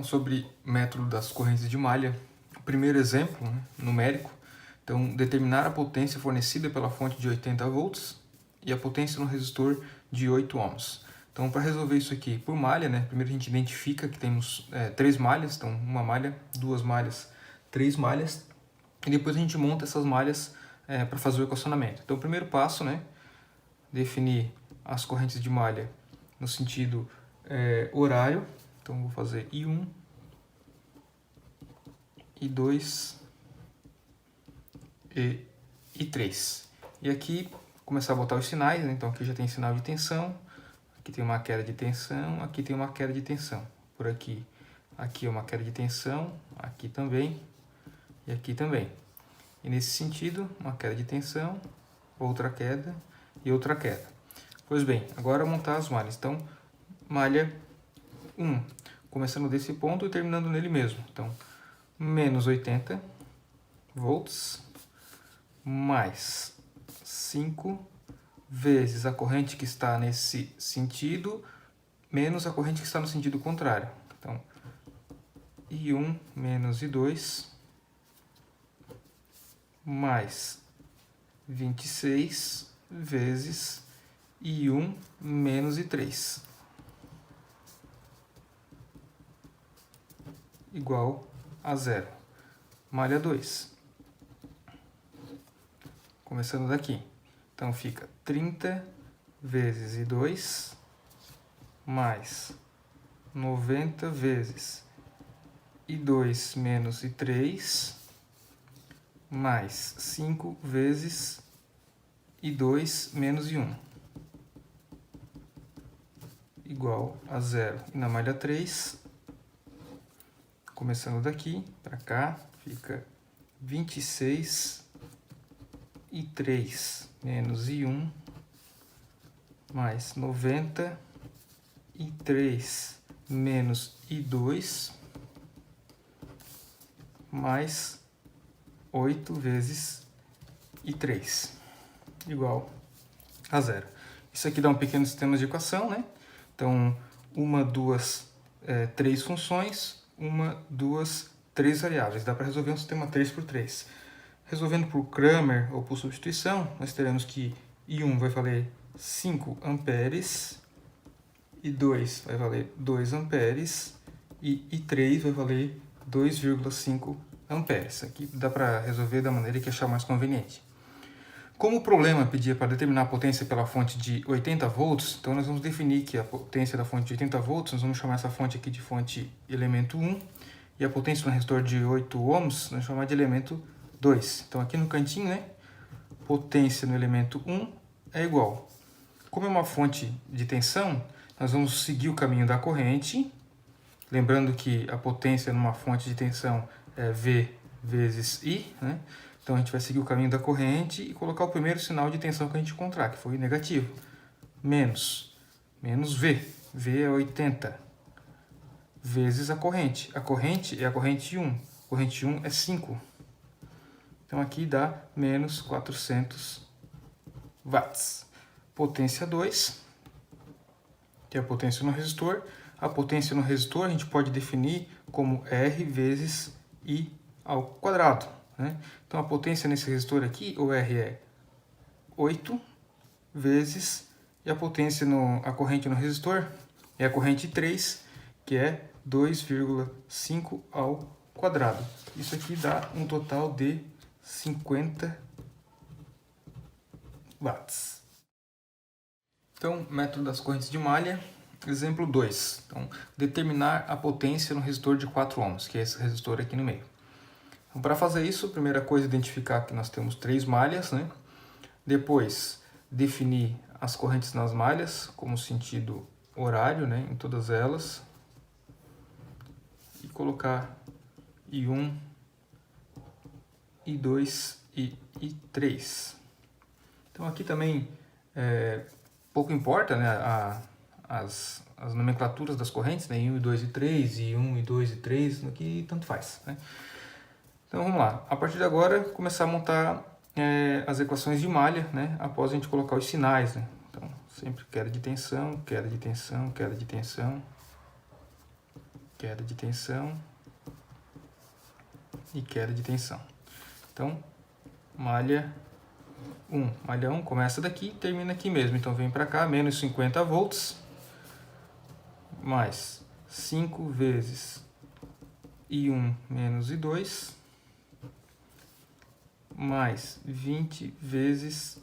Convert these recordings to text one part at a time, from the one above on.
sobre método das correntes de malha. O primeiro exemplo, né, numérico. Então, determinar a potência fornecida pela fonte de 80 volts e a potência no resistor de 8 ohms. Então, para resolver isso aqui por malha, né, primeiro a gente identifica que temos 3 malhas, então uma malha, 2 malhas, 3 malhas, e depois a gente monta essas malhas para fazer o equacionamento. Então, o primeiro passo, né, definir as correntes de malha no sentido horário. Então, vou fazer I1, I2 e I3. E aqui, começar a botar os sinais, né? Então aqui já tem sinal de tensão, aqui tem uma queda de tensão, aqui tem uma queda de tensão. Por aqui, aqui é uma queda de tensão, aqui também e aqui também. E nesse sentido, uma queda de tensão, outra queda e outra queda. Pois bem, agora montar as malhas. Então, malha 1, começando desse ponto e terminando nele mesmo. Então, menos 80 volts, mais 5 vezes a corrente que está nesse sentido, menos a corrente que está no sentido contrário. Então, I1 menos I2, mais 26 vezes I1 menos I3. Igual a 0. Malha 2. Começando daqui. Então, fica 30 vezes I2 mais 90 vezes I2 menos I3 mais 5 vezes I2 menos I1 igual a 0. E na malha 3, começando daqui para cá, fica 26 I3 menos I1 mais 90 I3 menos I2 mais 8 vezes I3 igual a 0. Isso aqui dá um pequeno sistema de equação, né? Então, 1, 2, 3 funções, 1, 2, 3 variáveis. Dá para resolver um sistema 3×3. Resolvendo por Cramer ou por substituição, nós teremos que I1 vai valer 5 amperes, I2 vai valer 2 amperes e I3 vai valer 2,5 amperes. Aqui dá para resolver da maneira que achar mais conveniente. Como o problema pedia para determinar a potência pela fonte de 80 volts, então nós vamos definir que a potência da fonte de 80 volts, nós vamos chamar essa fonte aqui de fonte elemento 1, e a potência no resistor de 8 ohms, nós vamos chamar de elemento 2. Então aqui no cantinho, né, potência no elemento 1 é igual. Como é uma fonte de tensão, nós vamos seguir o caminho da corrente, lembrando que a potência numa fonte de tensão é V vezes I, né? Então a gente vai seguir o caminho da corrente e colocar o primeiro sinal de tensão que a gente encontrar, que foi negativo. Menos V. V é 80. Vezes a corrente. A corrente é a corrente 1. A corrente 1 é 5. Então aqui dá menos 400 watts. Potência 2, que é a potência no resistor. A potência no resistor a gente pode definir como R vezes I ao quadrado, né? Então a potência nesse resistor aqui, o R é 8 vezes, e a potência a corrente no resistor é a corrente 3, que é 2,5 ao quadrado. Isso aqui dá um total de 50 watts. Então, método das correntes de malha, exemplo 2. Então, determinar a potência no resistor de 4 ohms, que é esse resistor aqui no meio. Então, para fazer isso, a primeira coisa é identificar que nós temos 3 malhas, né? Depois, definir as correntes nas malhas, como sentido horário, né, em todas elas. E colocar I1, I2 e I3. Então aqui também pouco importa, né, as nomenclaturas das correntes, né, I1, I2 e I3, I1, I2 e I3, aqui tanto faz, né? Então vamos lá, a partir de agora começar a montar as equações de malha, né, após a gente colocar os sinais, né? Então sempre queda de tensão, queda de tensão, queda de tensão, queda de tensão e queda de tensão. Então, malha 1. Malha 1 começa daqui e termina aqui mesmo. Então, vem para cá, menos 50 volts, mais 5 vezes I1 menos I2, mais 20 vezes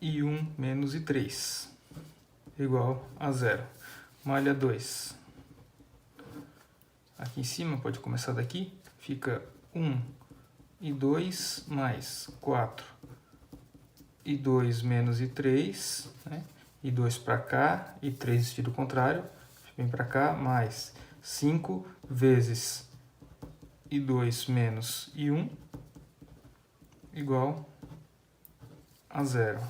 I1 menos I3, igual a 0. Malha 2. Aqui em cima, pode começar daqui, fica 1 I2 mais 4 I2 menos I3, né? I2 para cá, I3 sentido contrário, vem para cá, mais 5 vezes I2 menos I1, igual a 0.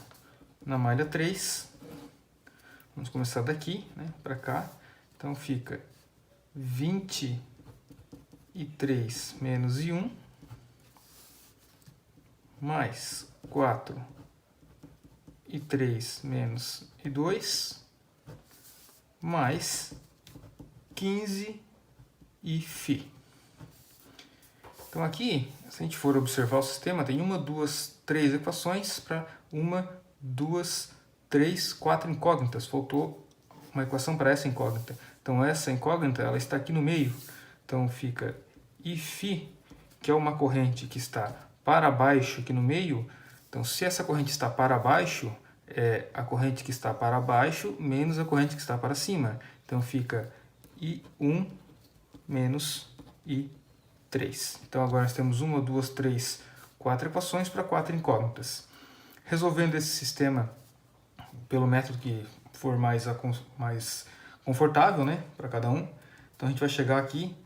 Na malha 3, vamos começar daqui, né, para cá, então fica 20 I3 menos I1, mais 4 I3 menos I2, mais 15 IΦ. Então aqui, se a gente for observar o sistema, tem 1, 2, 3 equações para 1, 2, 3, 4 incógnitas. Faltou uma equação para essa incógnita. Então essa incógnita ela está aqui no meio. Então fica IΦ, que é uma corrente que está para baixo aqui no meio. Então se essa corrente está para baixo, é a corrente que está para baixo menos a corrente que está para cima. Então fica I1 menos I3. Então agora nós temos 1, 2, 3, 4 equações para 4 incógnitas. Resolvendo esse sistema pelo método que for mais confortável, né, para cada um. Então a gente vai chegar aqui,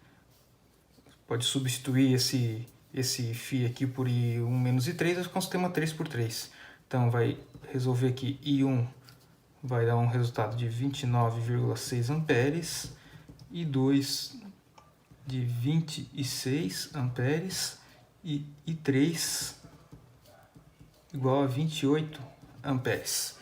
pode substituir esse φ aqui por I1 menos I3, vai ficar um sistema 3 por 3. Então vai resolver aqui I1 vai dar um resultado de 29,6 amperes, I2 de 26 amperes e I3 igual a 28 amperes.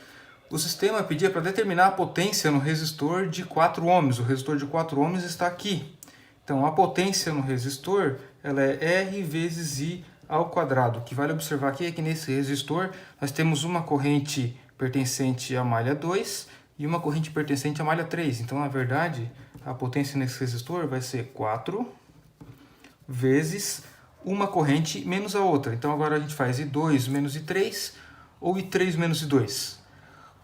O sistema pedia para determinar a potência no resistor de 4 ohms. O resistor de 4 ohms está aqui. Então, a potência no resistor ela é R vezes I ao quadrado. O que vale observar aqui é que nesse resistor nós temos uma corrente pertencente à malha 2 e uma corrente pertencente à malha 3. Então, na verdade, a potência nesse resistor vai ser 4 vezes uma corrente menos a outra. Então, agora a gente faz I2 menos I3 ou I3 menos I2.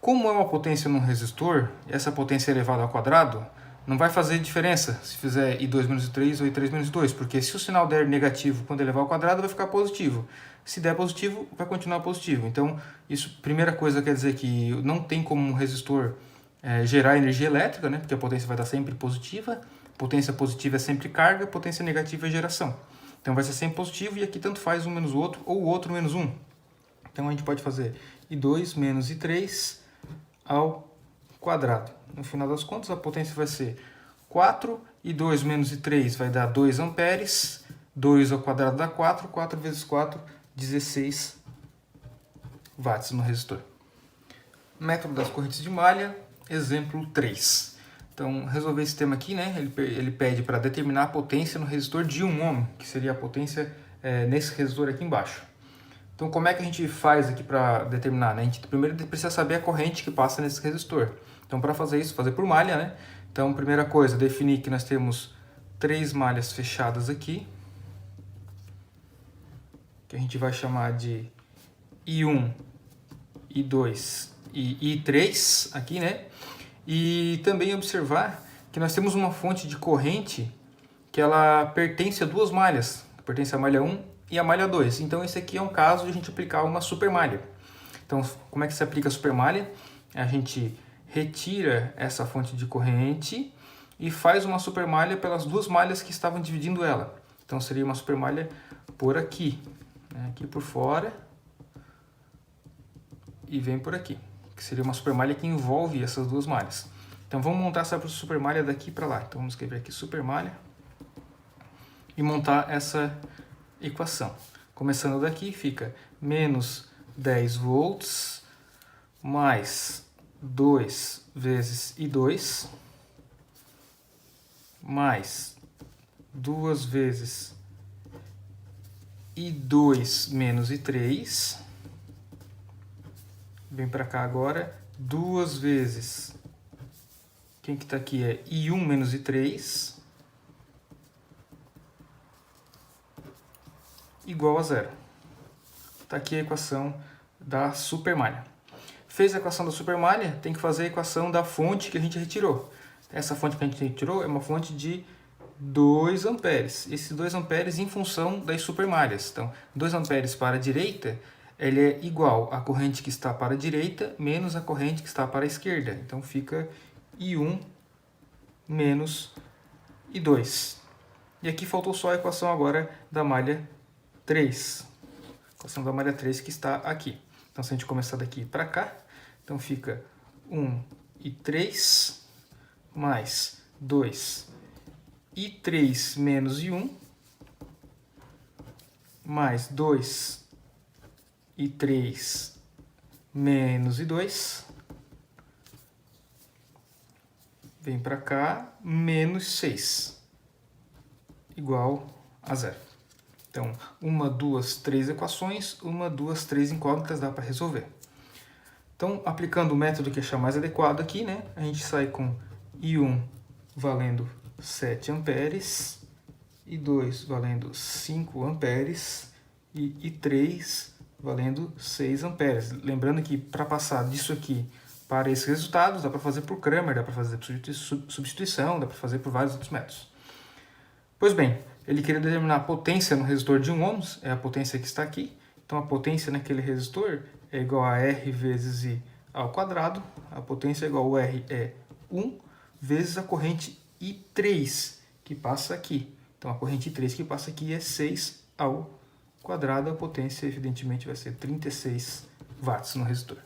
Como é uma potência num resistor, essa potência elevada ao quadrado, não vai fazer diferença se fizer I2 menos I3 ou I3 menos I2, porque se o sinal der negativo quando elevar ao quadrado, vai ficar positivo. Se der positivo, vai continuar positivo. Então, isso, primeira coisa, quer dizer que não tem como um resistor gerar energia elétrica, né? Porque a potência vai estar sempre positiva, potência positiva é sempre carga, potência negativa é geração. Então, vai ser sempre positivo e aqui tanto faz um menos o outro ou o outro menos um. Então, a gente pode fazer I2 menos I3 ao quadrado. No final das contas, a potência vai ser 4, e 2 menos I3 vai dar 2 amperes, 2 ao quadrado dá 4, 4 vezes 4, 16 watts no resistor. Método das correntes de malha, exemplo 3. Então, resolver esse tema aqui, né? Ele pede para determinar a potência no resistor de 1 ohm, que seria a potência nesse resistor aqui embaixo. Então, como é que a gente faz aqui para determinar, né? A gente primeiro precisa saber a corrente que passa nesse resistor. Então, para fazer isso, fazer por malha, né? Então, primeira coisa, definir que nós temos 3 malhas fechadas aqui, que a gente vai chamar de I1, I2 e I3 aqui, né? E também observar que nós temos uma fonte de corrente que ela pertence a 2 malhas, pertence à malha 1 e à malha 2. Então, esse aqui é um caso de a gente aplicar uma supermalha. Então, como é que se aplica a supermalha? A gente retira essa fonte de corrente e faz uma supermalha pelas 2 malhas que estavam dividindo ela. Então, seria uma supermalha por aqui, né? Aqui por fora e vem por aqui, que seria uma supermalha que envolve essas 2 malhas. Então, vamos montar essa supermalha daqui para lá. Então, vamos escrever aqui supermalha e montar essa equação. Começando daqui, fica menos 10 volts mais 2 vezes I2 mais 2 vezes I2 menos I3. Vem para cá agora. 2 vezes... Quem que está aqui é I1 menos I3. Igual a zero. Está aqui a equação da supermalha. Fez a equação da supermalha, tem que fazer a equação da fonte que a gente retirou. Essa fonte que a gente retirou é uma fonte de 2 amperes. Esses 2 amperes em função das supermalhas. Então, 2 amperes para a direita, ele é igual à corrente que está para a direita menos a corrente que está para a esquerda. Então, fica I1 menos I2. E aqui faltou só a equação agora da malha 3. A equação da malha 3 que está aqui. Então, se a gente começar daqui para cá, então fica 1 e 3 mais 2 e 3 menos I1 mais 2 e 3 menos I2 vem para cá, menos 6 igual a zero. Então, 1, 2, 3 equações, 1, 2, 3 incógnitas dá para resolver. Então, aplicando o método que achar mais adequado aqui, né, a gente sai com I1 valendo 7 amperes, I2 valendo 5 amperes e I3 valendo 6 amperes. Lembrando que para passar disso aqui para esses resultados, dá para fazer por Cramer, dá para fazer por substituição, dá para fazer por vários outros métodos. Pois bem, ele queria determinar a potência no resistor de 1 ohms, é a potência que está aqui. Então, a potência naquele resistor é igual a R vezes I ao quadrado. A potência é igual a R é 1 vezes a corrente I3, que passa aqui. Então, a corrente I3 que passa aqui é 6 ao quadrado. A potência, evidentemente, vai ser 36 watts no resistor.